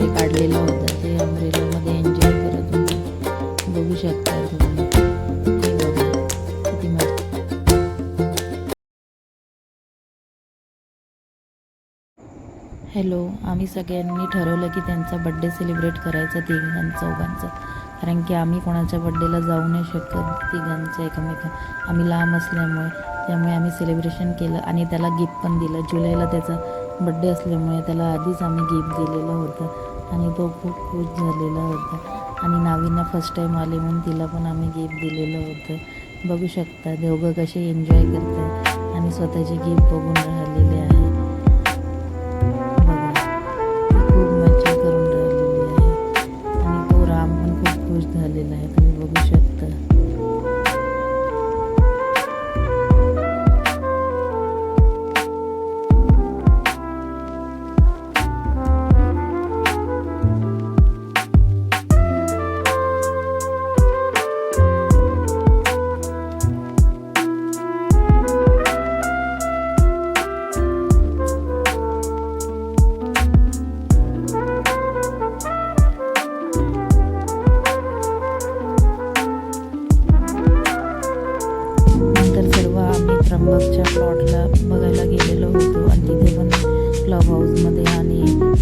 वगैरे काढलेलं होतं ते अमरेलामध्ये एन्जॉय करत होते. बघू शकता तुम्ही. हे बघा किती मस्त. हॅलो, आम्ही सगळ्यांनी ठरवलं की त्यांचा बड्डे सेलिब्रेट करायचा चौघांचा, कारण की आम्ही कोणाच्या बड्डेला जाऊ नाही शकत तिघांचं एकमेक. आम्ही लांब असल्यामुळे त्यामुळे आम्ही सेलिब्रेशन केलं आणि त्याला गिफ्ट पण दिलं. जुलैला त्याचा बड्डे असल्यामुळे त्याला आधीच आम्ही गिफ्ट दिलेलं होतं आणि तो खूप खुश झालेला होता. आणि नावींना फर्स्ट टाईम आले म्हणून तिला पण आम्ही गिफ्ट दिलेलं होतं. बघू शकता दोघं कसे एन्जॉय करतात आणि स्वतःचे गिफ्ट बघून राहिलेले आहे. बघा ती खूप मजा करून राहिलेली आहे आणि तो राम पण खूप खुश झालेला आहे. तुम्ही बघू शकता. त्र्यंबकच्या प्लॉटला बघायला गेलेलो होतो आणि तिथे पण क्लब हाऊसमध्ये आणि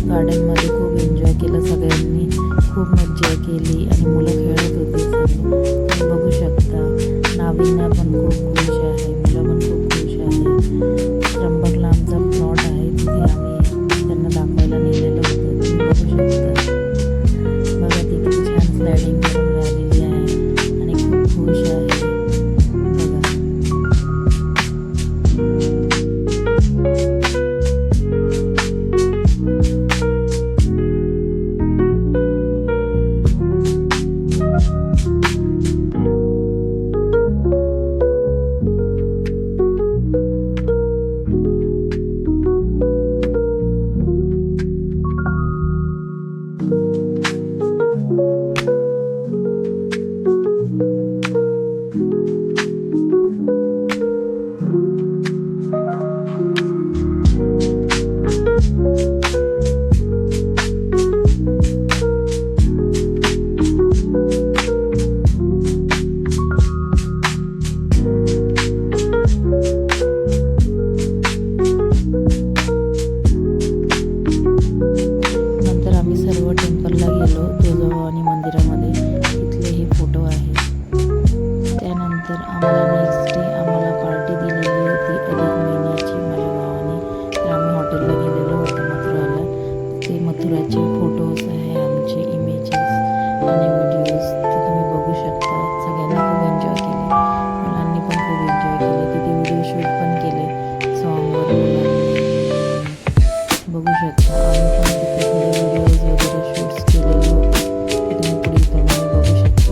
गार्डनमध्ये खूप एन्जॉय केलं सगळ्यांनी. खूप मज्जा केली आणि मुलं खेळत होते सर्व. तुम्ही बघू शकता. नाविन्या पण खूप खुश आहे, मुलं पण खूप खुश आहे. त्र्यंबकला आमचा प्लॉट आहे, तिथे आम्ही त्यांना दाखवायला नेलेलं होतं. तुम्ही बघू शकता. बघा ती किती छान स्लायडिंग करून राहिलेली आहे आणि खूप खुश आहे. त्यानंतर आम्हाला नेक्स्ट डे आम्हाला पार्टी दिलेली होती अधिक महिन्याची माझ्या भावाने. तर आम्ही हॉटेलला गेलेलो होतो मथुराला. ते मथुराचे फोटोज आहे, आमचे इमेजेस आणि व्हिडिओज ते तुम्ही बघू शकता. सगळ्यांनी खूप एन्जॉय केले, मुलांनी पण खूप एन्जॉय केले. तिथे व्हिडिओ शूट पण केले सॉन्गवर मुलांनी. बघू शकता आम्ही पण तिथे थोडे व्हिडिओज वगैरे शूट्स केलेले होते. ते तुम्ही पुढील प्रमाणे बघू शकता.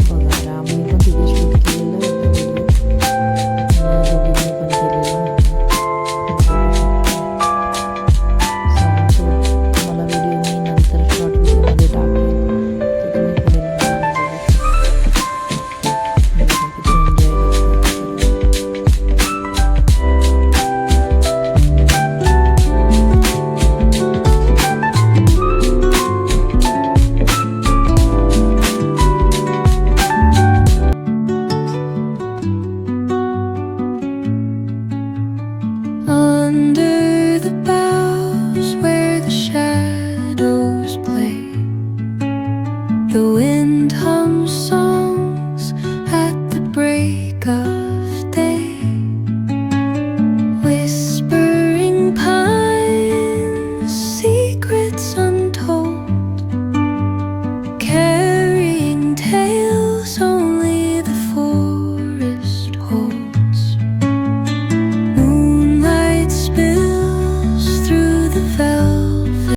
बघा रामने पण तिथे शूट केलेलं होतं व्हिडिओ आणि दोघींनी पण केलेलं होतं. तुम्हाला व्हिडिओ मी नंतर शॉर्ट व्हिडिओमध्ये टाकेल, ते तुम्ही पुढील प्रमाणे बघू शकता. किती enjoy under the boughs where the shadows play. The wind hums songs at the break of day. Whispering pines, secrets untold, carrying tales only the forest holds. Moonlight spills through the velvet.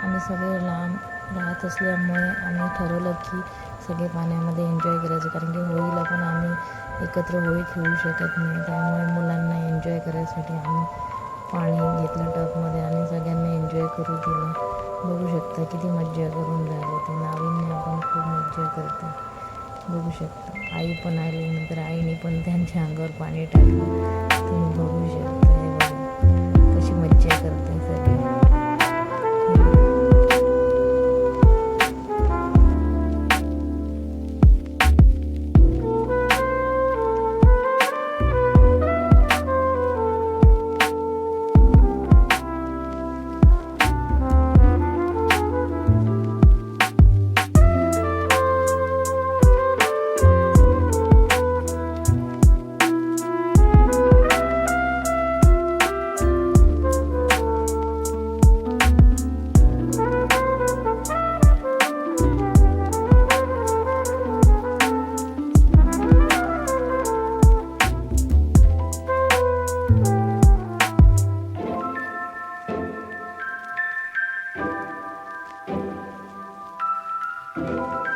आम्ही सगळे लांब राहत असल्यामुळे आम्ही ठरवलं की सगळे पाण्यामध्ये एन्जॉय करायचं, कारण की होळीला पण आम्ही एकत्र होळी खेळू शकत नाही. त्यामुळे मुलांना एन्जॉय करायसाठी आम्ही पाणी घेतलं टबमध्ये आणि सगळ्यांना एन्जॉय करू दिलं. बघू शकता किती मज्जा करून राहिले ते. नाविन्या पण खूप मज्जा करते. बघू शकता आई पण आली, नंतर आईने पण त्यांच्या अंगावर पाणी टाकलं. तुम्ही बघू शकता. आहे